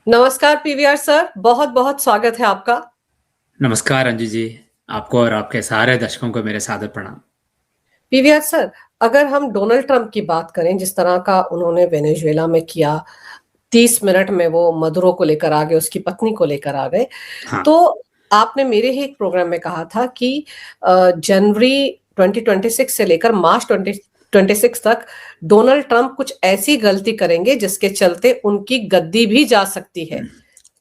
नमस्कार PVR sir, बहुत-बहुत स्वागत है आपका। नमस्कार अंजू जी। आपको और आपके सारे दर्शकों को मेरे सादर प्रणाम। पीवीआर सर, अगर हम डोनाल्ड ट्रंप की बात करें, जिस तरह का उन्होंने वेनेजुएला में किया, 30 मिनट में वो मदुरो को लेकर आ गए, उसकी पत्नी को लेकर आ गए। हाँ, तो आपने मेरे ही एक प्रोग्राम में कहा था कि जनवरी 2026 से लेकर मार्च 2026 तक डोनाल्ड ट्रंप कुछ ऐसी गलती करेंगे जिसके चलते उनकी गद्दी भी जा सकती है।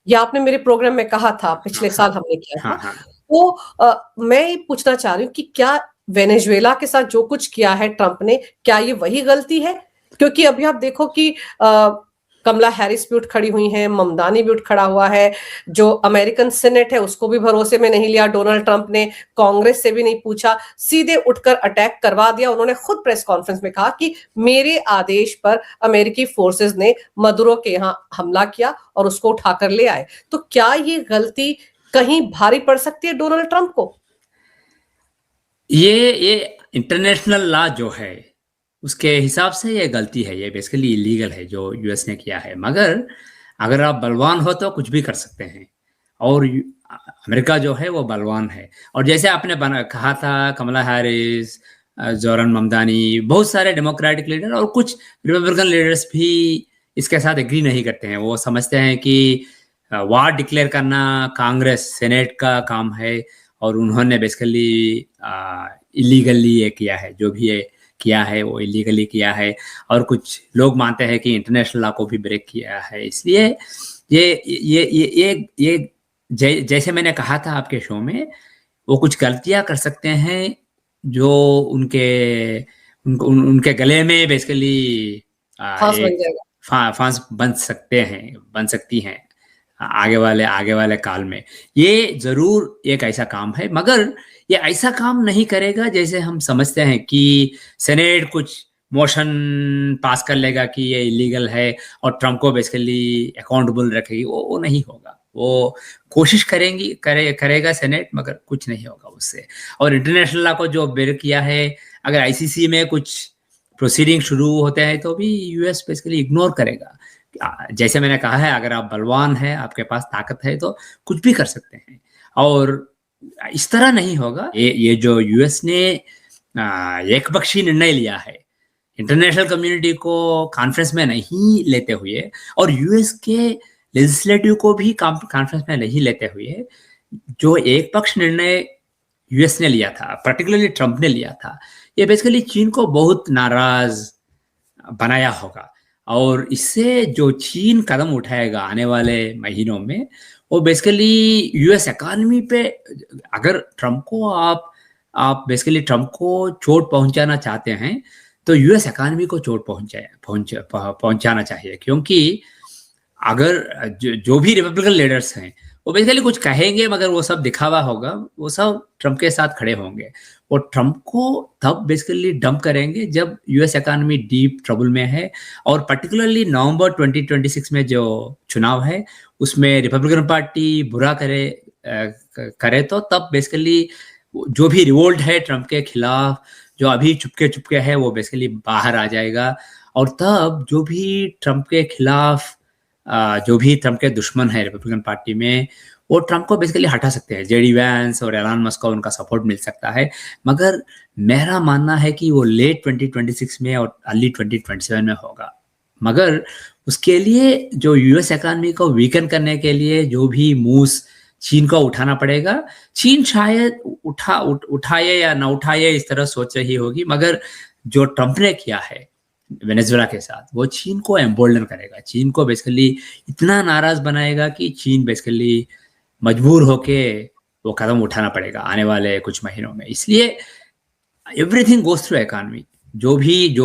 ये आपने मेरे प्रोग्राम में कहा था, हाँ, पिछले हाँ, साल हमने किया था। हाँ, हाँ। तो मैं ये पूछना चाह रही हूँ कि क्या वेनेजुएला के साथ जो कुछ किया है ट्रंप ने, क्या ये वही गलती है? क्योंकि अभी आप देखो कि कमला हैरिस भी उठ खड़ी हुई हैं, ममदानी भी उठ खड़ा हुआ है, जो अमेरिकन सीनेट है उसको भी भरोसे में नहीं लिया डोनाल्ड ट्रंप ने, कांग्रेस से भी नहीं पूछा, सीधे उठकर अटैक करवा दिया। उन्होंने खुद प्रेस कॉन्फ्रेंस में कहा कि मेरे आदेश पर अमेरिकी फोर्सेस ने मदुरो के यहाँ हमला किया और उसको उठाकर ले आए। तो क्या ये गलती कहीं भारी पड़ सकती है डोनाल्ड ट्रंप को? ये इंटरनेशनल लॉ जो है उसके हिसाब से ये गलती है, ये बेसिकली इलीगल है जो यूएस ने किया है। मगर अगर आप बलवान हो तो कुछ भी कर सकते हैं। और अमेरिका जो है वो बलवान है। और जैसे आपने कहा था, कमला हैरिस, जोरन ममदानी, बहुत सारे डेमोक्रेटिक लीडर और कुछ रिपब्लिकन लीडर्स भी इसके साथ एग्री नहीं करते हैं। वो समझते हैं कि वार डिक्लेयर करना कांग्रेस सेनेट का काम है और उन्होंने बेसिकली इलीगली ये किया है। जो भी ये किया है वो इलीगली किया है। और कुछ लोग मानते हैं कि इंटरनेशनल लॉ को भी ब्रेक किया है। इसलिए ये जैसे मैंने कहा था आपके शो में, वो कुछ गलतियां कर सकते हैं जो उनके उनके गले में बेसिकली फांस बन एक जाएगा। फांस बन सकती हैं आगे वाले काल में। ये जरूर एक ऐसा काम है, मगर ये ऐसा काम नहीं करेगा जैसे हम समझते हैं कि सेनेट कुछ मोशन पास कर लेगा कि ये इलीगल है और ट्रम्प को बेसिकली अकाउंटेबल रखेगी। वो नहीं होगा। वो कोशिश करेगा सेनेट, मगर कुछ नहीं होगा उससे। और इंटरनेशनल लॉ को जो ब्रेक किया है, अगर आईसीसी में कुछ प्रोसीडिंग शुरू होते हैं तो भी यूएस बेसिकली इग्नोर करेगा। जैसे मैंने कहा है, अगर आप बलवान हैं, आपके पास ताकत है, तो कुछ भी कर सकते हैं। और इस तरह नहीं होगा। ये जो यूएस ने एकपक्षीय निर्णय लिया है, इंटरनेशनल कम्युनिटी को कॉन्फ्रेंस में नहीं लेते हुए और यूएस के लेजिस्लेटिव को भी कॉन्फ्रेंस में नहीं लेते हुए, जो एक पक्ष निर्णय यूएस ने लिया था, पर्टिकुलरली ट्रंप ने लिया था, ये बेसिकली चीन को बहुत नाराज बनाया होगा। और इससे जो चीन कदम उठाएगा आने वाले महीनों में, वो बेसिकली यूएस इकॉनमी पे, अगर ट्रंप को आप बेसिकली ट्रंप को चोट पहुंचाना चाहते हैं तो यूएस इकॉनमी को चोट पहुंचाना चाहिए। क्योंकि अगर जो भी रिपब्लिकन लीडर्स हैं वो बेसिकली कुछ कहेंगे, मगर वो सब दिखावा होगा। वो सब ट्रंप के साथ खड़े होंगे। वो ट्रंप को तब बेसिकली डंप करेंगे जब यूएस इकॉनमी डीप ट्रबल में है। और पर्टिकुलरली नवंबर 2026 में जो चुनाव है उसमें रिपब्लिकन पार्टी बुरा करे तो तब बेसिकली जो भी रिवोल्ट है ट्रंप के खिलाफ, जो अभी चुपके चुपके है, वो बेसिकली बाहर आ जाएगा। और तब जो भी ट्रंप के खिलाफ जो भी ट्रंप के दुश्मन है रिपब्लिकन पार्टी में, वो ट्रंप को बेसिकली हटा सकते हैं। जेडी वैंस और एलन मस्क को उनका सपोर्ट मिल सकता है। मगर मेरा मानना है कि वो लेट 2026 में और अर्ली 2027 में होगा। मगर उसके लिए जो यूएस इकॉनमी को वीकन करने के लिए जो भी मूव्स चीन को उठाना पड़ेगा, चीन शायद उठाए या ना उठाए इस तरह सोच रही होगी। मगर जो ट्रंप ने किया है वेनेजुएला के साथ, वो चीन को एम्बोल्डन करेगा, चीन को बेसिकली इतना नाराज बनाएगा कि चीन बेसिकली मजबूर होके वो कदम उठाना पड़ेगा आने वाले कुछ महीनों में। इसलिए एवरीथिंग गोज थ्रू इकॉनमी। जो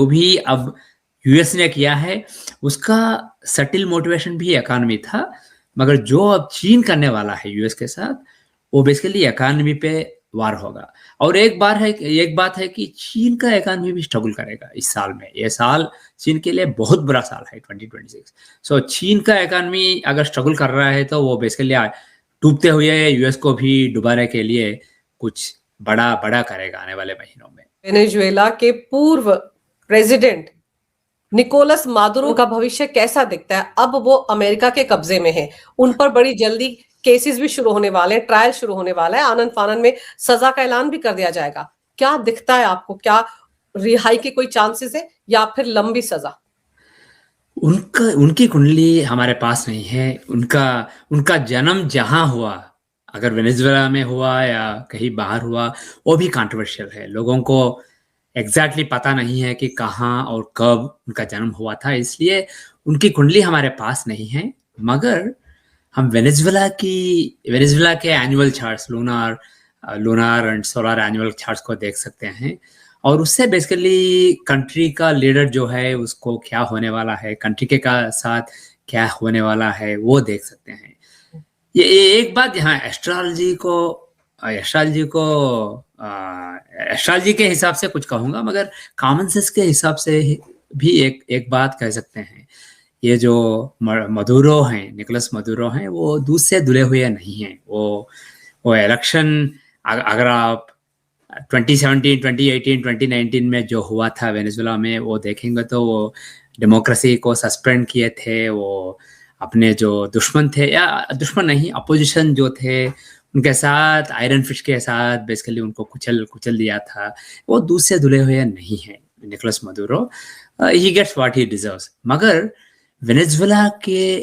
भी अब यूएस ने किया है उसका सटिल मोटिवेशन भी इकॉनमी था। मगर जो अब चीन करने वाला है यूएस के साथ, वो बेसिकली इकॉनमी पे वार होगा। और एक बात है कि चीन का इकॉनमी भी स्ट्रगल करेगा इस साल में। ये साल चीन के लिए बहुत बुरा साल है 2026। सो चीन का इकॉनमी अगर स्ट्रगल कर रहा है तो वो बेसिकली डूबते हुए यूएस को भी डुबाने के लिए कुछ बड़ा करेगा आने वाले महीनों में। वेनेजुएला के पूर्व प्रेसिडेंट निकोलस मादुरो का भविष्य कैसा दिखता है? अब वो अमेरिका के कब्जे में है, उन पर बड़ी जल्दी केसेस भी शुरू होने वाले हैं, ट्रायल शुरू होने वाला है, आनन फानन में सजा का ऐलान भी कर दिया जाएगा। क्या दिखता है आपको? क्या रिहाई के कोई चांसेस है या फिर लंबी सजा? उनकी कुंडली हमारे पास नहीं है। उनका जन्म जहां हुआ, अगर वेनेजुएला में हुआ या कहीं बाहर हुआ, वो भी कंट्रोवर्शियल है। लोगों को एग्जैक्टली पता नहीं है कि कहाँ और कब उनका जन्म हुआ था, इसलिए उनकी कुंडली हमारे पास नहीं है। मगर हम वेनेजुएला के annual charts, lunar and solar annual charts को देख सकते हैं, और उससे बेसिकली कंट्री का लीडर जो है उसको क्या होने वाला है, कंट्री के का साथ क्या होने वाला है, वो देख सकते हैं। ये एक बात यहाँ एस्ट्रोलॉजी के हिसाब से कुछ कहूंगा, मगर कॉमन सेंस के हिसाब से भी एक बात कह सकते हैं। ये जो मदुरो हैं, निकोलस मदुरो हैं, वो दूध से धुले हुए नहीं हैं। वो इलेक्शन अगर आप 2017, 2018, 2019 में जो हुआ था वेनेजुएला में, वो देखेंगे तो वो डेमोक्रेसी को सस्पेंड किए थे। वो अपने जो दुश्मन थे, या दुश्मन नहीं, अपोजिशन जो थे, उनके साथ आयरन फिश के साथ बेसिकली उनको कुचल दिया था। वो दूध से धुले हुए नहीं है Nicolas Maduro. He gets what he deserves. मगर वेनेजुएला के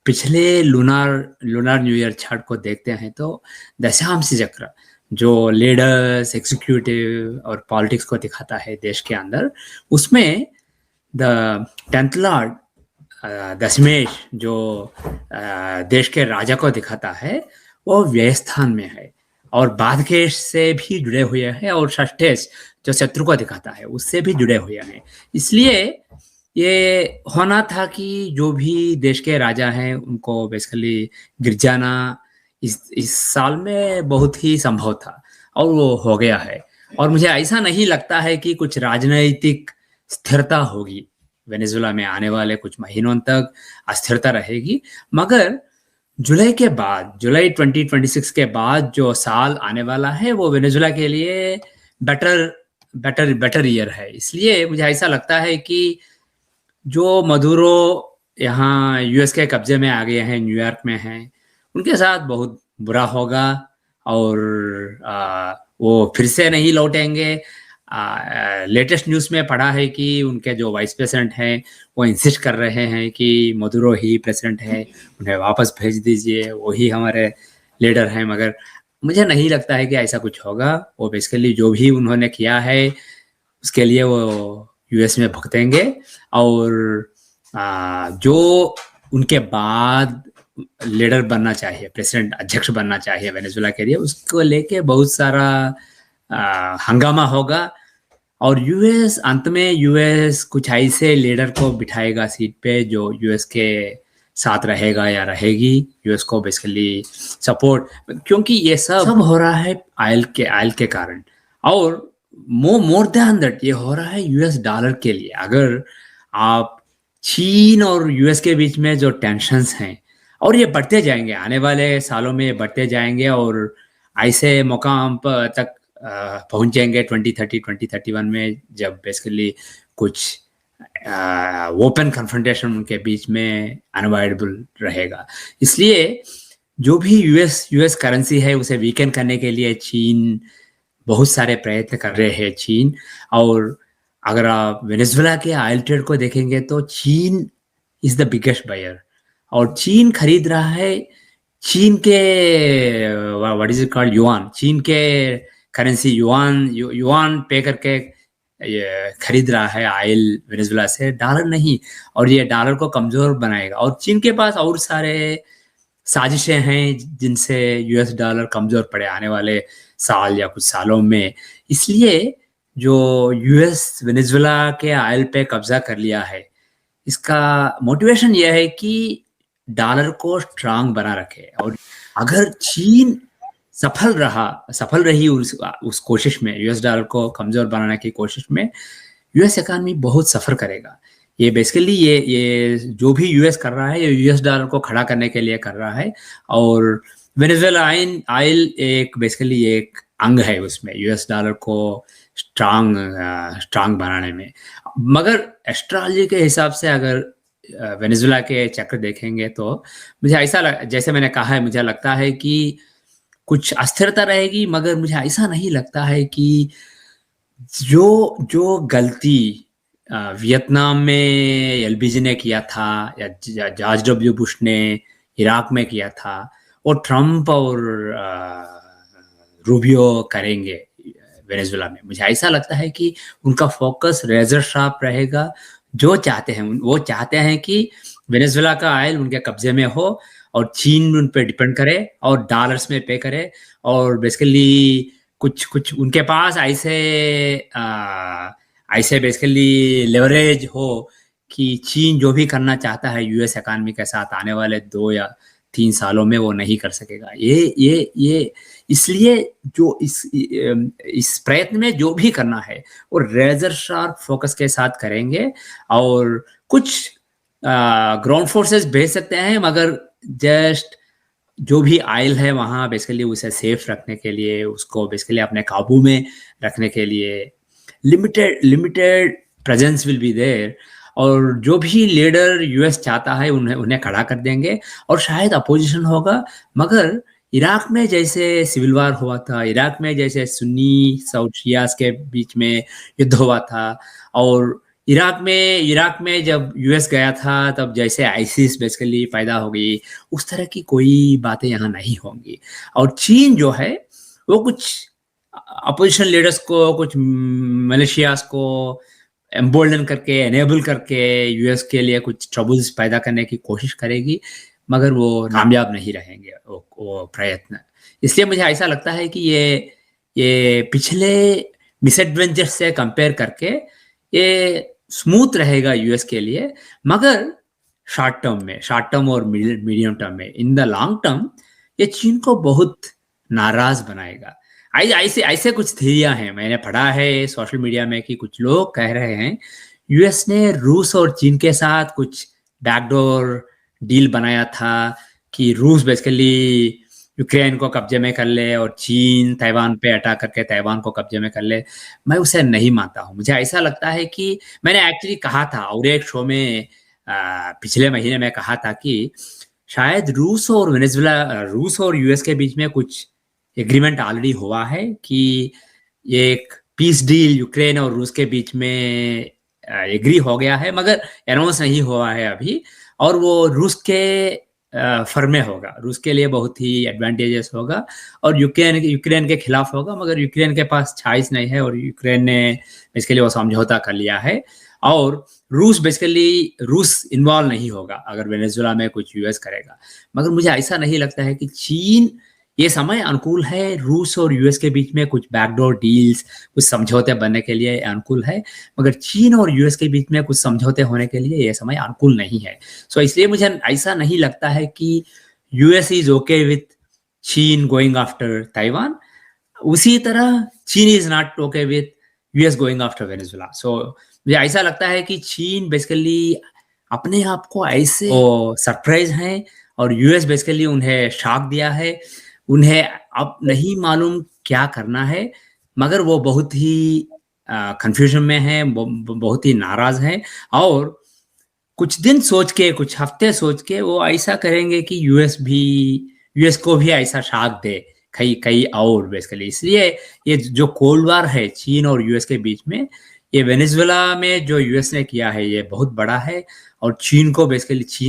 पिछले लूनार न्यू ईयर चार्ट को देखते हैं तो दशांश चक्र जो लीडर्स, एग्जीक्यूटिव और पॉलिटिक्स को दिखाता है देश के अंदर, उसमें द 10th लॉर्ड दशमेश जो देश के राजा को दिखाता है, वो व्यय स्थान में है, और बाधकेश से भी जुड़े हुए हैं, और षष्ठेश जो शत्रु को दिखाता है उससे भी जुड़े हुए हैं। इसलिए ये होना था कि जो भी देश के राजा हैं उनको बेसिकली गिर जाना इस साल में बहुत ही संभव था, और वो हो गया है। और मुझे ऐसा नहीं लगता है कि कुछ राजनैतिक स्थिरता होगी वेनेजुएला में। आने वाले कुछ महीनों तक अस्थिरता रहेगी, मगर जुलाई 2026 के बाद जो साल आने वाला है वो वेनेजुएला के लिए बेटर ईयर है। इसलिए मुझे ऐसा लगता है कि जो मदुरो यहाँ यूएस के कब्जे में आ गए हैं, न्यूयॉर्क में हैं, उनके साथ बहुत बुरा होगा, और वो फिर से नहीं लौटेंगे। लेटेस्ट न्यूज़ में पढ़ा है कि उनके जो वाइस प्रेसिडेंट हैं वो इंसिस्ट कर रहे हैं कि मदुरो ही प्रेसिडेंट है, उन्हें वापस भेज दीजिए, वही हमारे लीडर हैं। मगर मुझे नहीं लगता है कि ऐसा कुछ होगा। वो बेसिकली जो भी उन्होंने किया है उसके लिए वो यूएस में भुगतेंगे, और जो उनके बाद लीडर बनना चाहिए, प्रेसिडेंट, अध्यक्ष बनना चाहिए वेनेजुएला के लिए, उसको लेके बहुत सारा हंगामा होगा। और यूएस अंत में यूएस कुछ ऐसे लीडर को बिठाएगा सीट पे जो यूएस के साथ रहेगा या रहेगी, यूएस को बेसिकली सपोर्ट, क्योंकि ये सब हो रहा है आयल के कारण, और मोर देन दैट ये हो रहा है यूएस डॉलर के लिए। अगर आप चीन और यूएस के बीच में जो टेंशन्स हैं, और ये बढ़ते जाएंगे आने वाले सालों में, बढ़ते जाएंगे, और ऐसे मुकाम तक पहुंच जाएंगे 2030, 2031 में, जब बेसिकली कुछ ओपन कन्फ्रंटेशन उनके बीच में अनअवॉइडेबल रहेगा। इसलिए जो भी यूएस करेंसी है उसे वीकन करने के लिए चीन बहुत सारे प्रयत्न कर रहे हैं चीन। और अगर आप वेनेजुएला के ऑयल ट्रेड को देखेंगे तो चीन इज द बिगेस्ट बायर, और चीन खरीद रहा है चीन के what is it called, yuan, चीन के करेंसी युआन पे करके खरीद रहा है ऑयल वेनेजुएला से, डॉलर नहीं। और ये डॉलर को कमजोर बनाएगा, और चीन के पास और सारे साजिशें हैं जिनसे यूएस डॉलर कमजोर पड़े आने वाले साल या कुछ सालों में। इसलिए जो यूएस वेनेजुएला के ऑयल पे कब्जा कर लिया है, इसका मोटिवेशन यह है कि डॉलर को स्ट्रांग बना रखे। और अगर चीन सफल रही उस कोशिश में, यूएस डॉलर को कमजोर बनाने की कोशिश में, यूएस इकॉनमी बहुत सफर करेगा। ये बेसिकली ये जो भी यूएस कर रहा है, ये यूएस डॉलर को खड़ा करने के लिए कर रहा है। और वेनेजुएला ऑयल एक बेसिकली एक अंग है उसमें, यूएस डॉलर को स्ट्रांग बनाने में। मगर एस्ट्रोलॉजी के हिसाब से अगर वेनेजुला के चक्र देखेंगे तो मुझे जैसे मैंने कहा है, मुझे लगता है कि कुछ अस्थिरता रहेगी, मगर मुझे ऐसा नहीं लगता है कि जो गलती वियतनाम में एलबीजी ने किया था या जॉर्ज डब्ल्यू बुश ने इराक में किया था, और ट्रम्प और रूबियो करेंगे वेनेजुला में। मुझे ऐसा लगता है कि उनका फोकस रेजर शार्प रहेगा। जो चाहते हैं वो चाहते हैं कि वेनेजुला का ऑयल उनके कब्जे में हो और चीन उन पे डिपेंड करे और डॉलर्स में पे करे, और बेसिकली कुछ उनके पास ऐसे बेसिकली लेवरेज हो कि चीन जो भी करना चाहता है यूएस इकोनॉमी के साथ आने वाले 2 या 3 सालों में वो नहीं कर सकेगा। ये इसलिए जो इस प्रयत्न में जो भी करना है वो रेजर शार्प फोकस के साथ करेंगे, और कुछ ग्राउंड फोर्सेस भेज सकते हैं, मगर जस्ट जो भी ऑयल है वहाँ बेसिकली उसे सेफ रखने के लिए, उसको बेसिकली अपने काबू में रखने के लिए limited presence will be there, और जो भी लीडर यूएस चाहता है उन्हें खड़ा कर देंगे, और शायद अपोजिशन होगा। मगर इराक में जैसे सिविल वार हुआ था, इराक में जैसे सुन्नी साउथ शियास के बीच में युद्ध हुआ था, और इराक में जब यूएस गया था तब जैसे आईसिस बेसिकली पैदा हो गई, उस तरह की कोई बातें यहाँ नहीं होंगी। और चीन जो है वो कुछ अपोजिशन लीडर्स को, कुछ मलेशियास को एम्बोल्डन करके, एनेबल करके यूएस के लिए कुछ ट्रबल्स पैदा करने की कोशिश करेगी, मगर वो कामयाब नहीं रहेंगे वो प्रयत्न। इसलिए मुझे ऐसा लगता है कि ये पिछले मिसएडवेंचर से कंपेयर करके ये स्मूथ रहेगा यूएस के लिए, मगर शॉर्ट टर्म और मीडियम टर्म में, इन द लॉन्ग टर्म ये चीन को बहुत नाराज बनाएगा। ऐसे कुछ थियरियां हैं, मैंने पढ़ा है सोशल मीडिया में कि कुछ लोग कह रहे हैं यूएस ने रूस और चीन के साथ कुछ बैकडोर डील बनाया था कि रूस बेसिकली यूक्रेन को कब्जे में कर ले और चीन ताइवान पे अटैक करके ताइवान को कब्जे में कर ले। मैं उसे नहीं मानता हूँ। मुझे ऐसा लगता है कि मैंने एक्चुअली कहा था और एक शो में पिछले महीने में कहा था कि शायद रूस और यूएस के बीच में कुछ एग्रीमेंट ऑलरेडी हुआ है कि एक पीस डील यूक्रेन और रूस के बीच में एग्री हो गया है, मगर अनाउंस नहीं हुआ है अभी, और वो रूस के फर में होगा, रूस के लिए बहुत ही एडवांटेजेस होगा, और यूक्रेन के खिलाफ होगा, मगर यूक्रेन के पास चॉइस नहीं है और यूक्रेन ने इसके लिए वो समझौता कर लिया है, और रूस इन्वॉल्व नहीं होगा अगर वेनेजुएला में कुछ यूएस करेगा। मगर मुझे ऐसा नहीं लगता है कि चीन, ये समय अनुकूल है रूस और यूएस के बीच में कुछ बैकडोर डील्स, कुछ समझौते बनने के लिए अनुकूल है, मगर चीन और यूएस के बीच में कुछ समझौते होने के लिए ये समय अनुकूल नहीं है। सो इसलिए मुझे ऐसा नहीं लगता है कि यूएस इज ओके विथ चीन गोइंग आफ्टर ताइवान, उसी तरह चीन is not okay with US going after Venezuela. So मुझे ऐसा लगता है कि चीन बेसिकली अपने आप को ऐसे सरप्राइज है, और यूएस बेसिकली उन्हें शॉक दिया है, उन्हें अब नहीं मालूम क्या करना है, मगर वो बहुत ही कंफ्यूजन में है, बहुत ही नाराज है, और कुछ दिन सोच के, कुछ हफ्ते सोच के वो ऐसा करेंगे कि यूएस को भी ऐसा शॉक दे कई और बेसिकली। इसलिए ये जो कोल्ड वार है चीन और यूएस के बीच में, ये वेनेजुएला में जो यूएस ने किया है ये बहुत बड़ा है, और चीन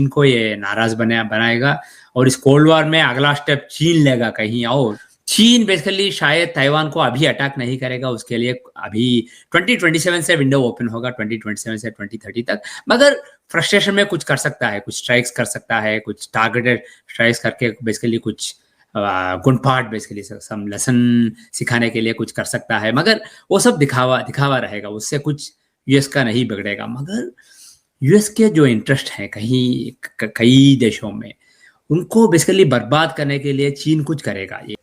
को ये नाराज बनाएगा, और इस कोल्ड वार में अगला स्टेप चीन लेगा कहीं और। चीन बेसिकली शायद ताइवान को अभी अटैक नहीं करेगा, उसके लिए अभी 2027 से विंडो ओपन होगा, 2027 से 2030 तक, मगर फ्रस्ट्रेशन में कुछ कर सकता है, कुछ स्ट्राइक्स कर सकता है, कुछ टारगेटेड स्ट्राइक्स करके बेसिकली कुछ गुणपाठ बेसिकली सम लेसन सिखाने के लिए कुछ कर सकता है, मगर वो सब दिखावा रहेगा, उससे कुछ यूएस का नहीं बिगड़ेगा। मगर यूएस के जो इंटरेस्ट हैं कई देशों में, उनको बेसिकली बर्बाद करने के लिए चीन कुछ करेगा। ये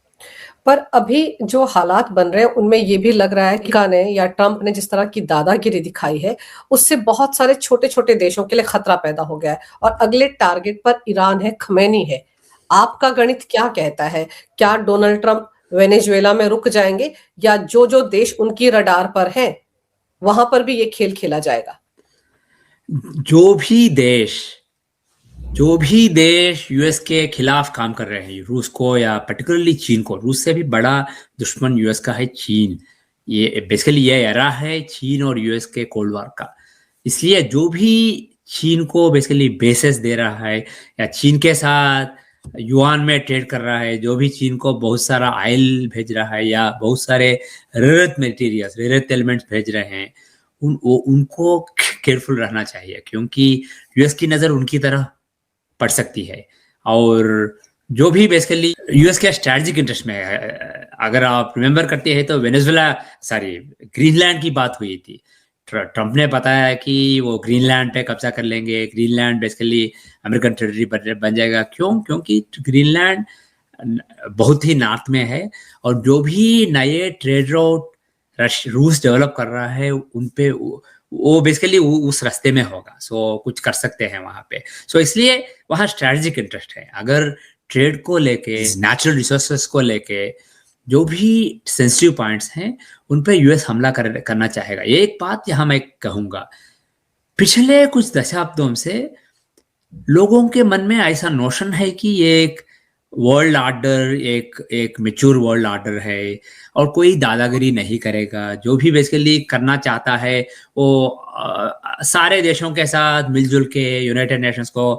पर अभी जो हालात बन रहे हैं उनमें ये भी लग रहा है कि ने या ट्रंप ने जिस तरह की दादागिरी दिखाई है, उससे बहुत सारे छोटे छोटे देशों के लिए खतरा पैदा हो गया है, और अगले टारगेट पर ईरान है, खमैनी है। आपका गणित क्या कहता है? क्या डोनाल्ड ट्रंप वेनेजुएला में रुक जाएंगे, या जो जो देश उनकी रडार पर हैं वहां पर भी ये खेल खेला जाएगा? जो भी देश यूएस के खिलाफ काम कर रहे हैं, रूस को या पर्टिकुलरली चीन को, रूस से भी बड़ा दुश्मन यूएस का है चीन। ये बेसिकली ये एरा है चीन और यूएस के कोल्ड वॉर का। इसलिए जो भी चीन को बेसिकली बेसेस दे रहा है या चीन के साथ युआन में ट्रेड कर रहा है, जो भी चीन को बहुत सारा ऑयल भेज रहा है या बहुत सारे रेयर मटेरियल्स, रेयर एलिमेंट्स भेज रहे हैं, उनको केयरफुल रहना चाहिए, क्योंकि यूएस की नज़र उनकी तरह पड़ सकती है। और जो भी बेसिकली यूएस के स्ट्रैटेजिक इंटरेस्ट में है, अगर आप रिमेंबर करते हैं तो ग्रीनलैंड की बात हुई थी। ट्रंप ने बताया कि वो ग्रीनलैंड पे कब्जा कर लेंगे, ग्रीनलैंड बेसिकली अमेरिकन टेरिटरी बन जाएगा। क्योंकि ग्रीनलैंड बहुत ही नॉर्थ में है, और जो भी नए ट्रेड रूट रूस डेवलप कर रहा है उन पे वो बेसिकली उस रास्ते में होगा। सो कुछ कर सकते हैं वहां पे। सो इसलिए वहाँ स्ट्रैटेजिक इंटरेस्ट है। अगर ट्रेड को लेके, नेचुरल रिसोर्सेस को लेके जो भी सेंसिटिव पॉइंट्स हैं उन पे यूएस हमला करना चाहेगा। ये एक बात यहाँ मैं कहूँगा, पिछले कुछ दशाब्दों से लोगों के मन में ऐसा नोशन है कि ये एक वर्ल्ड ऑर्डर, एक मैच्योर वर्ल्ड ऑर्डर है और कोई दादागिरी नहीं करेगा। जो भी बेसिकली करना चाहता है वो सारे देशों के साथ मिलजुल के यूनाइटेड नेशंस को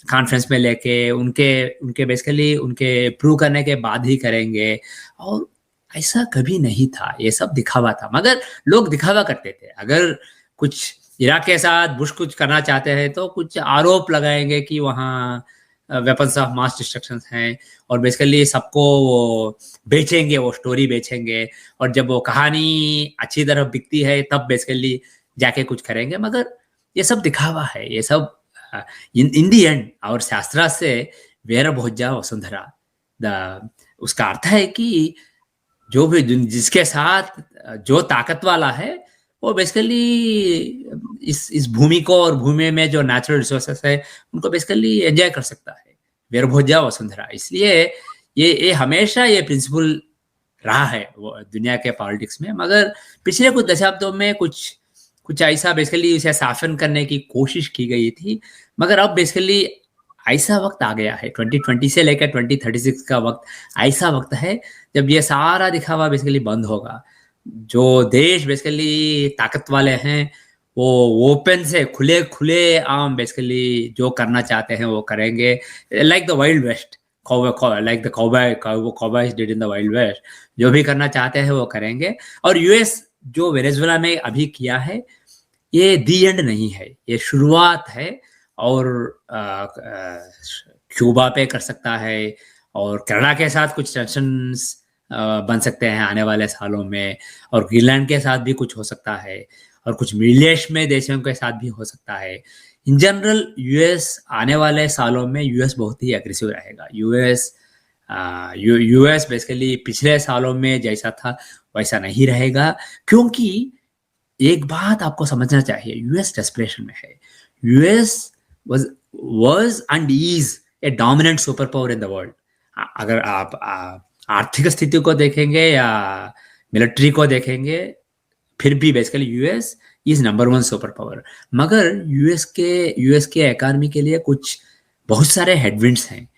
कॉन्फ्रेंस में लेके उनके बेसिकली उनके प्रूव करने के बाद ही करेंगे। और ऐसा कभी नहीं था, ये सब दिखावा था, मगर लोग दिखावा करते थे। अगर कुछ इराक के साथ बुश कुछ करना चाहते हैं तो कुछ आरोप लगाएंगे कि वहाँ वेपन्स ऑफ मास डिस्ट्रक्शन हैं, और बेसिकली सबको वो बेचेंगे, वो स्टोरी बेचेंगे, और जब वो कहानी अच्छी तरह बिकती है तब बेसिकली जाके कुछ करेंगे। मगर ये सब दिखावा है, ये सब इन दी एंड और शास्त्रा से वेर भोज्या वसुंधरा। उसका अर्थ है कि जो भी जिसके साथ जो ताकत वाला है वो बेसिकली इस भूमि को और भूमि में जो नेचुरल रिसोर्सेस है उनको बेसिकली एंजॉय कर सकता है। वेर भोज्या वसुंधरा। इसलिए ये हमेशा ये प्रिंसिपल रहा है वो दुनिया के पॉलिटिक्स में। मगर पिछले कुछ दशाब्दों में कुछ ऐसा बेसिकली इसे साफन करने की कोशिश की गई थी, मगर अब बेसिकली ऐसा वक्त आ गया है 2020 से लेकर 2036 का वक्त ऐसा वक्त है जब ये सारा दिखावा बेसिकली बंद होगा। जो देश बेसिकली ताकत वाले हैं वो ओपन से खुले आम बेसिकली जो करना चाहते हैं वो करेंगे, like the wild west, like the cowboys did in the wild west. जो भी करना चाहते हैं वो करेंगे। और यूएस जो वेनेजुएला में अभी किया है ये दी एंड नहीं है, ये शुरुआत है। और क्यूबा पे कर सकता है, और कनाडा के साथ कुछ टेंशंस बन सकते हैं आने वाले सालों में, और ग्रीनलैंड के साथ भी कुछ हो सकता है, और कुछ मिडिल ईस्ट में देशों के साथ भी हो सकता है। इन जनरल यूएस आने वाले सालों में यूएस बहुत ही एग्रेसिव रहेगा। यूएस बेसिकली पिछले सालों में जैसा था वैसा नहीं रहेगा, क्योंकि एक बात आपको समझना चाहिए, यूएस डेस्परेशन में है। US was and is a dominant superpower in the world। अगर आप आर्थिक स्थिति को देखेंगे या मिलिट्री को देखेंगे, फिर भी basically US is number 1 super power. मगर यूएस के इकोनॉमी के लिए कुछ बहुत सारे हेडविंड्स हैं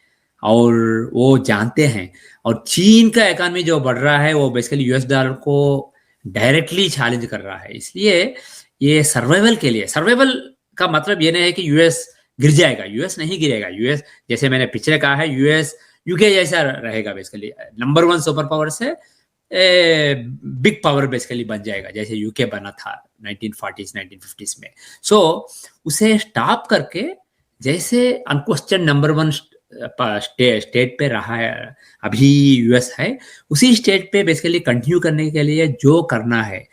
और वो जानते हैं। और चीन का इकोनॉमी जो बढ़ रहा है वो बेसिकली यूएस डॉलर को डायरेक्टली चैलेंज कर रहा है। इसलिए ये सर्वाइवल के लिए, सर्वाइवल का मतलब ये नहीं है कि यूएस गिर जाएगा, यूएस नहीं गिरेगा। यूएस जैसे मैंने पिछले कहा है, यूएस यूके जैसा रहेगा, बेसिकली नंबर 1 सुपर पावर से बिग पावर बेसिकली बन जाएगा, जैसे यूके बना था 1940s 1950s में। सो उसे स्टॉप करके जैसे अनक्वेश्चन नंबर 1 स्टेट पे रहा है अभी यूएस है, उसी स्टेट पे बेसिकली कंटिन्यू करने के लिए जो करना है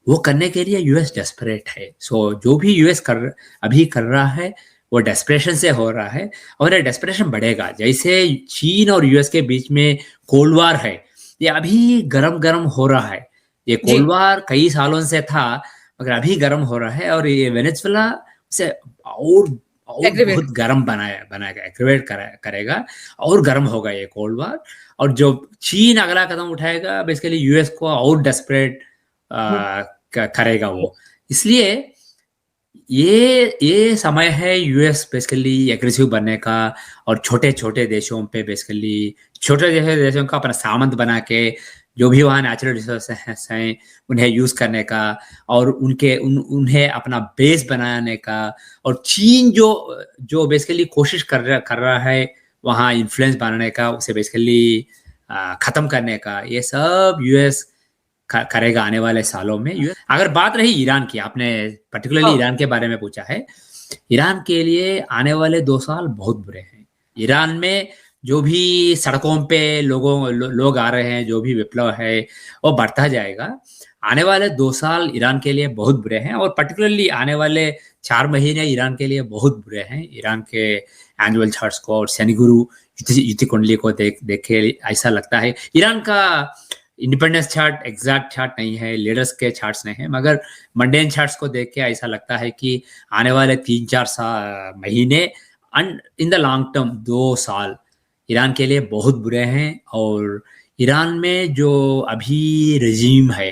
वो करने के लिए यूएस डेस्परेट है। सो जो भी यूएस अभी कर रहा है वो डेस्परेशन से हो रहा है, और ये डेस्परेशन बढ़ेगा। जैसे चीन और यूएस के बीच में कोल्ड वार है, ये अभी गरम हो रहा है। ये कोल्ड वार कई सालों से था मगर अभी गरम हो रहा है, और ये वेनेजुएला से और बहुत गरम बनाएगा, एग्रीवेट करेगा और गरम होगा ये कोल्ड वार। और जो चीन अगला कदम उठाएगा बेसिकली यूएस को और डेस्परेट करेगा वो। इसलिए ये समय है यूएस बेसिकली एग्रेसिव बनने का और छोटे छोटे देशों पे बेसिकली छोटे देशों का अपना सामंत बना के जो भी वहाँ नेचुरल रिसोर्सेस हैं उन्हें यूज करने का और उन्हें अपना बेस बनाने का, और चीन जो बेसिकली कोशिश कर रहा है वहाँ इन्फ्लुएंस बनाने का, उसे बेसिकली खत्म करने का, ये सब यूएस करेगा आने वाले सालों में। अगर बात रही ईरान की, आपने पर्टिकुलरली ईरान के बारे में पूछा है, ईरान के लिए आने वाले 2 साल बहुत बुरे हैं। ईरान में जो भी सड़कों पे लोग आ रहे हैं, जो भी विप्लव है वो बढ़ता जाएगा। आने वाले 2 साल ईरान के लिए बहुत बुरे हैं और पर्टिकुलरली आने वाले 4 महीने ईरान के लिए बहुत बुरे हैं। ईरान के एनुअल चार्ट्स को और शनिगुरु युति कुंडली को देख के ऐसा लगता है ईरान का इंडिपेंडेंस चार्ट एग्जैक्ट चार्ट नहीं है, लीडर्स के चार्ट्स नहीं है, मगर मंडेन चार्ट्स को देख के ऐसा लगता है कि आने वाले 3-4 महीने इन द लॉन्ग टर्म 2 साल ईरान के लिए बहुत बुरे हैं। और ईरान में जो अभी रेजिम है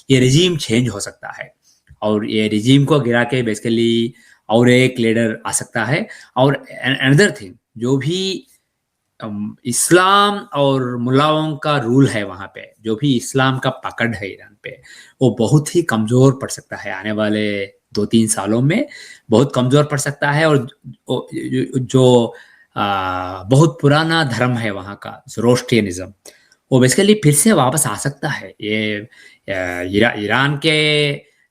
ये रेजिम चेंज हो सकता है और ये रेजिम को गिरा के बेसिकली और एक लीडर आ सकता है। और अनदर थिंग, जो भी इस्लाम और मुल्लाओं का रूल है वहाँ पे, जो भी इस्लाम का पकड़ है ईरान पे, वो बहुत ही कमज़ोर पड़ सकता है आने वाले 2-3 सालों में, बहुत कमज़ोर पड़ सकता है। और जो बहुत पुराना धर्म है वहाँ का ज़ोरोस्ट्रियनिज़्म, वो बेसिकली फिर से वापस आ सकता है। ये ईरान के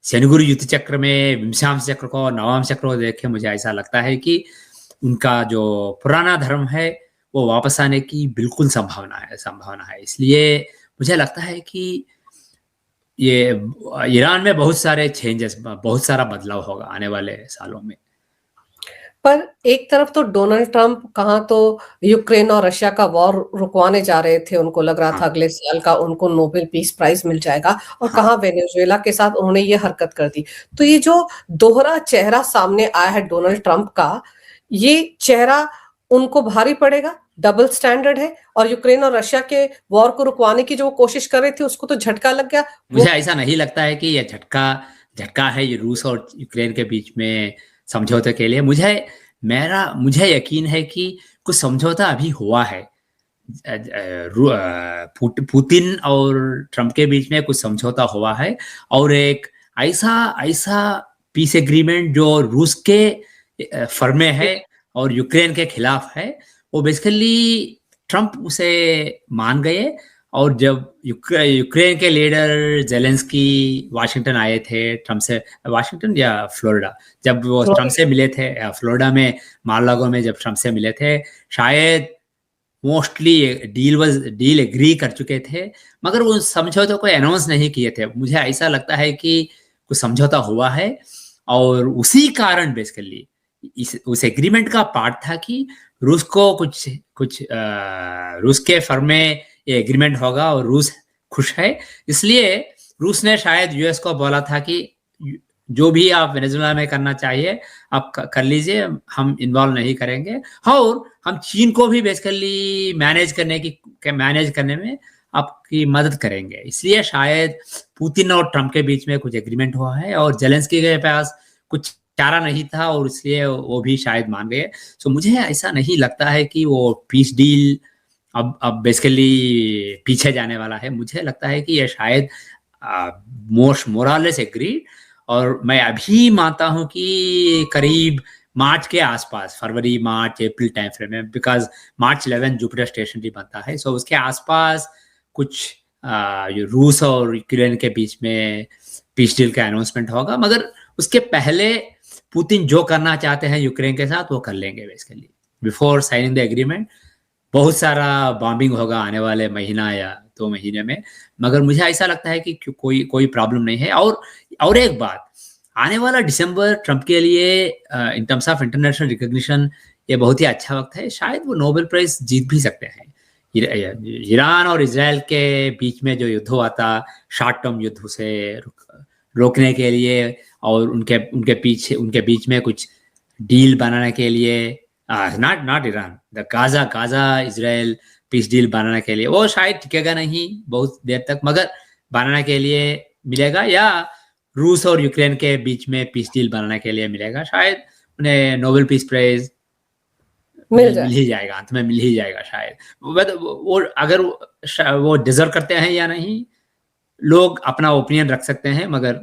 शनिगुरु युति चक्र में विंशांश चक्र को, नवाम चक्र को देख के मुझे ऐसा लगता है कि उनका जो पुराना धर्म है वो वापस आने की बिल्कुल संभावना है। इसलिए मुझे लगता है कि ये ईरान में बहुत सारे चेंजेस, बहुत सारा बदलाव होगा आने वाले सालों में। पर एक तरफ तो डोनाल्ड ट्रंप कहाँ तो यूक्रेन और रशिया का वॉर रुकवाने जा रहे थे, उनको लग रहा था अगले साल का उनको नोबेल पीस प्राइज मिल जाएगा, और कहाँ वेनेजुएला के साथ उन्होंने ये हरकत कर दी। तो ये जो दोहरा चेहरा सामने आया है डोनाल्ड ट्रंप का, ये चेहरा उनको भारी पड़ेगा, डबल स्टैंडर्ड है, और यूक्रेन और रशिया के वॉर को रुकवाने की जो वो कोशिश कर रहे थे उसको तो झटका लग गया। मुझे ऐसा नहीं लगता है कि ये झटका है ये रूस और यूक्रेन के बीच में समझौते के लिए। मुझे यकीन है कि कुछ समझौता अभी हुआ है, पुतिन और ट्रंप के बीच में कुछ समझौता हुआ है, और एक ऐसा पीस एग्रीमेंट जो रूस के फर्मे है और यूक्रेन के खिलाफ है, वो बेसिकली ट्रंप उसे मान गए। और जब यूक्रेन के लीडर जेलेंस्की वाशिंगटन आए थे, ट्रंप से, वाशिंगटन या फ्लोरिडा, जब वो ट्रंप से मिले थे, फ्लोरिडा में मार-आ-लागो में जब ट्रंप से मिले थे, शायद मोस्टली डील एग्री कर चुके थे, मगर वो समझौते को अनाउंस नहीं किए थे। मुझे ऐसा लगता है कि कुछ समझौता हुआ है और उसी कारण बेसिकली उस एग्रीमेंट का पार्ट था कि रूस को कुछ रूस के फर्म में ये एग्रीमेंट होगा और रूस खुश है। इसलिए रूस ने शायद यूएस को बोला था कि जो भी आप वेनेजुएला में करना चाहिए आप कर लीजिए, हम इन्वॉल्व नहीं करेंगे, और हम चीन को भी बेसिकली मैनेज करने में आपकी मदद करेंगे। इसलिए शायद पुतिन और ट्रंप के बीच में कुछ एग्रीमेंट हुआ है और जेलेंस्की के पास कुछ चारा नहीं था और इसलिए वो भी शायद मान गए। सो मुझे ऐसा नहीं लगता है कि वो पीस डील अब बेसिकली पीछे जाने वाला है। मुझे लगता है कि ये शायद मोरालेस एग्रीड, और मैं अभी मानता हूं कि करीब मार्च के आसपास, फरवरी मार्च अप्रैल टाइम फ्रेम में, बिकॉज मार्च 11 जुपिटर स्टेशनरी बनता है, सो उसके आसपास कुछ रूस और यूक्रेन के बीच में पीस डील का अनाउंसमेंट होगा। मगर उसके पहले पुतिन जो करना चाहते हैं यूक्रेन के साथ वो कर लेंगे basically before signing the agreement. बहुत सारा बॉम्बिंग होगा आने वाले महीना या 2 महीने में, मगर मुझे ऐसा लगता है कि कोई प्रॉब्लम नहीं है। और एक बात, आने वाला दिसंबर ट्रंप के लिए in terms of international recognition ये बहुत ही अच्छा वक्त है। शायद वो नोबेल प्राइज जीत भी सकते हैं। ईरान और इजराइल के बीच में जो युद्ध हुआ था, शॉर्ट टर्म युद्ध, उसे रोकने के लिए और उनके बीच में कुछ डील बनाने के लिए, not Iran, the Gaza Israel peace deal बनाने के लिए, वो शायद टिकेगा नहीं बहुत देर तक, मगर बनाने के लिए मिलेगा, या रूस और यूक्रेन के बीच में पीस डील बनाने के लिए मिलेगा, शायद उन्हें नोबेल पीस प्राइज मिल ही जाएगा, अंत में मिल ही जाएगा शायद। वो अगर वो डिजर्व करते हैं या नहीं, लोग अपना ओपिनियन रख सकते हैं, मगर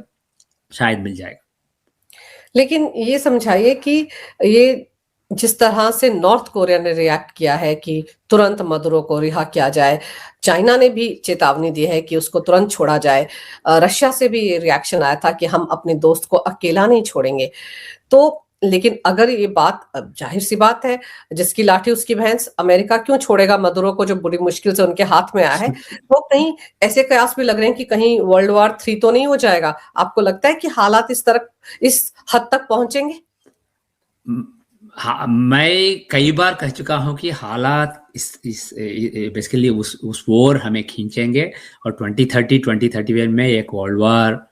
शायद मिल जाएगा। लेकिन ये समझाइए कि ये जिस तरह से नॉर्थ कोरिया ने रिएक्ट किया है कि तुरंत मदुरो को रिहा किया जाए, चाइना ने भी चेतावनी दी है कि उसको तुरंत छोड़ा जाए, रशिया से भी ये रिएक्शन आया था कि हम अपने दोस्त को अकेला नहीं छोड़ेंगे। तो लेकिन अगर ये बात, जाहिर सी बात है, जिसकी लाठी उसकी भैंस, अमेरिका क्यों छोड़ेगा मदुरो को जो बड़ी मुश्किल से उनके हाथ में आया है। तो कहीं ऐसे कयास भी लग रहे हैं कि कहीं वर्ल्ड वॉर 3 तो नहीं हो जाएगा। आपको लगता है कि हालात इस हद तक पहुंचेंगे? हाँ, मैं कई बार कह चुका हूं कि हालात इस बेसिकली उस वॉर हमें खींचेंगे, और 2030-2031 में एक वर्ल्ड वॉर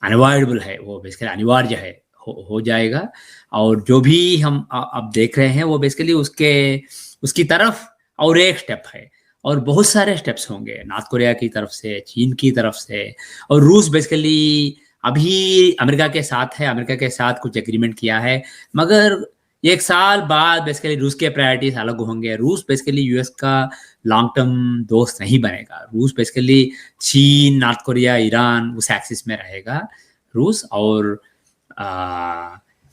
अनअवॉइडेबल है, वो बेसिकली अनिवार्य है, हो जाएगा। और जो भी हम अब देख रहे हैं वो बेसिकली उसकी तरफ और एक स्टेप है, और बहुत सारे स्टेप्स होंगे, नॉर्थ कोरिया की तरफ से, चीन की तरफ से, और रूस बेसिकली अभी अमेरिका के साथ है, अमेरिका के साथ कुछ एग्रीमेंट किया है, मगर 1 साल बाद बेसिकली रूस के प्रायोरिटीज अलग होंगे। रूस बेसिकली यूएस का लॉन्ग टर्म दोस्त नहीं बनेगा। रूस बेसिकली चीन, नॉर्थ कोरिया, ईरान, उस एक्सिस में रहेगा रूस। और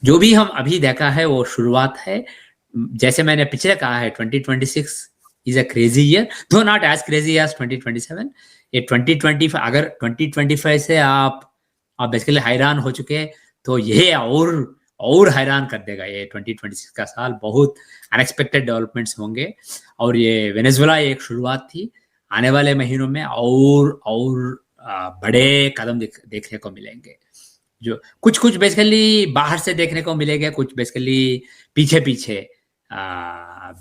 जो भी हम अभी देखा है वो शुरुआत है। जैसे मैंने पिछले कहा है, 2026 इज अ क्रेजी ईयर, दो नॉट एज क्रेजी एज 2027। ये 2025, अगर 2025 से आप बेसिकली हैरान हो चुके हैं, तो ये और हैरान कर देगा। ये 2026 का साल बहुत अनएक्सपेक्टेड डेवलपमेंट्स होंगे, और ये वेनेजुएला एक शुरुआत थी। आने वाले महीनों में और बड़े कदम देखने को मिलेंगे, जो कुछ बेसिकली बाहर से देखने को मिलेंगे, कुछ बेसिकली पीछे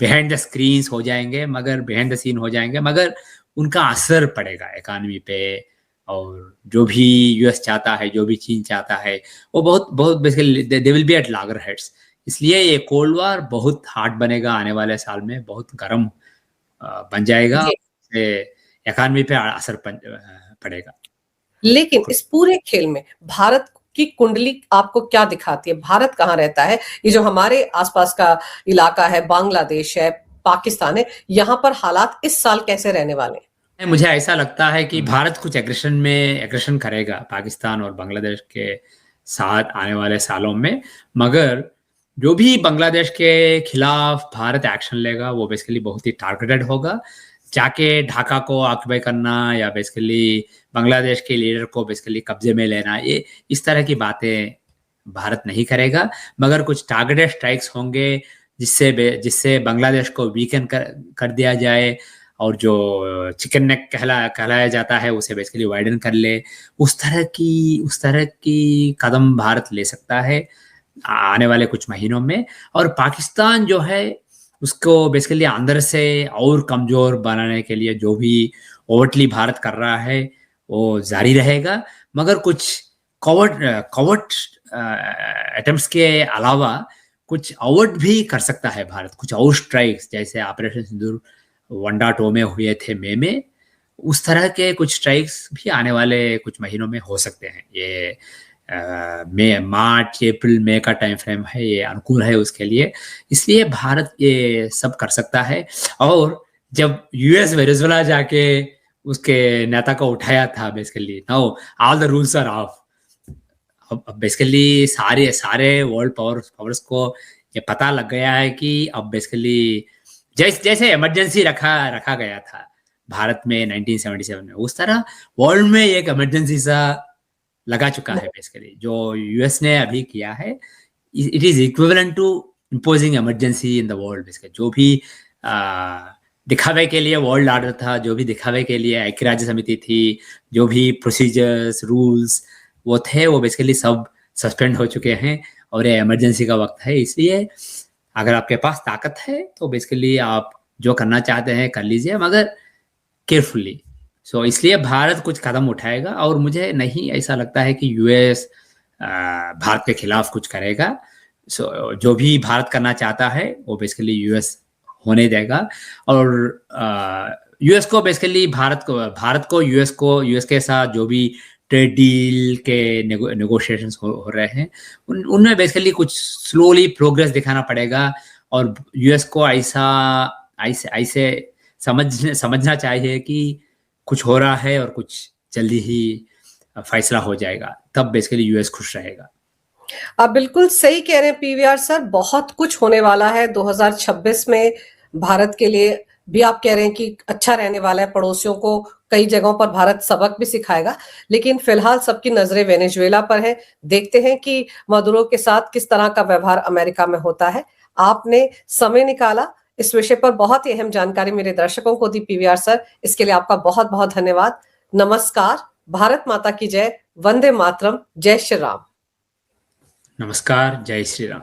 बिहाइंड द स्क्रीन्स हो जाएंगे, मगर बिहाइंड द सीन हो जाएंगे, मगर उनका असर पड़ेगा इकोनॉमी पे। और जो भी यूएस चाहता है, जो भी चीन चाहता है, वो बहुत basically they will be at loggerheads. इसलिए ये कोल्ड वॉर बहुत हार्ड बनेगा, आने वाले साल में बहुत गर्म बन जाएगा, इकोनॉमी पे असर पड़ेगा। लेकिन इस पूरे खेल में भारत की कुंडली आपको क्या दिखाती है? भारत कहाँ रहता है? ये जो हमारे आसपास का इलाका है, बांग्लादेश है, पाकिस्तान है, यहाँ पर हालात इस साल कैसे रहने वाले हैं? मुझे ऐसा लगता है कि भारत कुछ एग्रेशन करेगा पाकिस्तान और बांग्लादेश के साथ आने वाले सालों में, मगर जो भी बांग्लादेश के खिलाफ भारत एक्शन लेगा वो बेसिकली बहुत ही टारगेटेड होगा। जाके ढाका को ऑक्यूपाई करना, या बेसिकली बांग्लादेश के लीडर को बेसिकली कब्जे में लेना, ये इस तरह की बातें भारत नहीं करेगा, मगर कुछ टारगेटेड स्ट्राइक्स होंगे जिससे बांग्लादेश को वीकन कर दिया जाए, और जो चिकन नेक कहलाया जाता है उसे बेसिकली वाइडन कर ले। उस तरह की कदम भारत ले सकता है आने वाले कुछ महीनों में। और पाकिस्तान जो है उसको बेसिकली अंदर से और कमजोर बनाने के लिए जो भी ओवरटली भारत कर रहा है वो जारी रहेगा, मगर कुछ कवर्ट अटेम्प्ट्स के अलावा कुछ आउट भी कर सकता है भारत, कुछ और स्ट्राइक्स, जैसे ऑपरेशन सिंदूर 1.0 में हुए थे मई में, उस तरह के कुछ स्ट्राइक्स भी आने वाले कुछ महीनों में हो सकते हैं। ये मार्च, अप्रैल, मई का टाइम फ्रेम है, ये अनुकूल है उसके लिए, इसलिए भारत ये सब कर सकता है। और जब यूएस वेनेजुएला जाके उसके नेता को उठाया था, basically now all the rules are off. अब बेसिकली सारे वर्ल्ड पावर्स को ये पता लग गया है कि अब बेसिकली जैसे इमरजेंसी रखा गया था भारत में 1977 में, उस तरह वर्ल्ड में एक इमरजेंसी सा लगा चुका है बेसिकली, जो यूएस ने अभी किया है। It is equivalent to imposing emergency in the world. Basically जो भी दिखावे के लिए वर्ल्ड ऑर्डर था, जो भी दिखावे के लिए ऐक्य राज्य समिति थी, जो भी प्रोसीजर्स, रूल्स वो थे, वो बेसिकली सब सस्पेंड हो चुके हैं, और ये इमरजेंसी का वक्त है। इसलिए अगर आपके पास ताकत है तो बेसिकली आप जो करना चाहते हैं कर लीजिए, मगर केयरफुली। सो इसलिए भारत कुछ कदम उठाएगा, और मुझे नहीं ऐसा लगता है कि यूएस भारत के खिलाफ कुछ करेगा। सो जो भी भारत करना चाहता है वो बेसिकली यूएस होने देगा। और यूएस को बेसिकली भारत को यूएस के साथ जो भी ट्रेड डील के नेगोशिएशंस हो रहे हैं उनमें बेसिकली कुछ स्लोली प्रोग्रेस दिखाना पड़ेगा, और यूएस को ऐसे समझना चाहिए कि कुछ हो रहा है और कुछ जल्दी ही फैसला हो जाएगा, तब बेसिकली यूएस खुश रहेगा। आप बिल्कुल सही कह रहे हैं पीवीआर सर, बहुत कुछ होने वाला है 2026 में भारत के लिए भी। आप कह रहे हैं कि अच्छा रहने वाला है, पड़ोसियों को कई जगहों पर भारत सबक भी सिखाएगा, लेकिन फिलहाल सबकी नजरें वेनेजुएला पर है। देखते हैं कि मदुरो के साथ किस तरह का व्यवहार अमेरिका में होता है। आपने समय निकाला, इस विषय पर बहुत ही अहम जानकारी मेरे दर्शकों को दी पीवीआर सर, इसके लिए आपका बहुत बहुत धन्यवाद। नमस्कार, भारत माता की जय, वंदे मातरम, जय श्री राम। नमस्कार, जय श्री राम।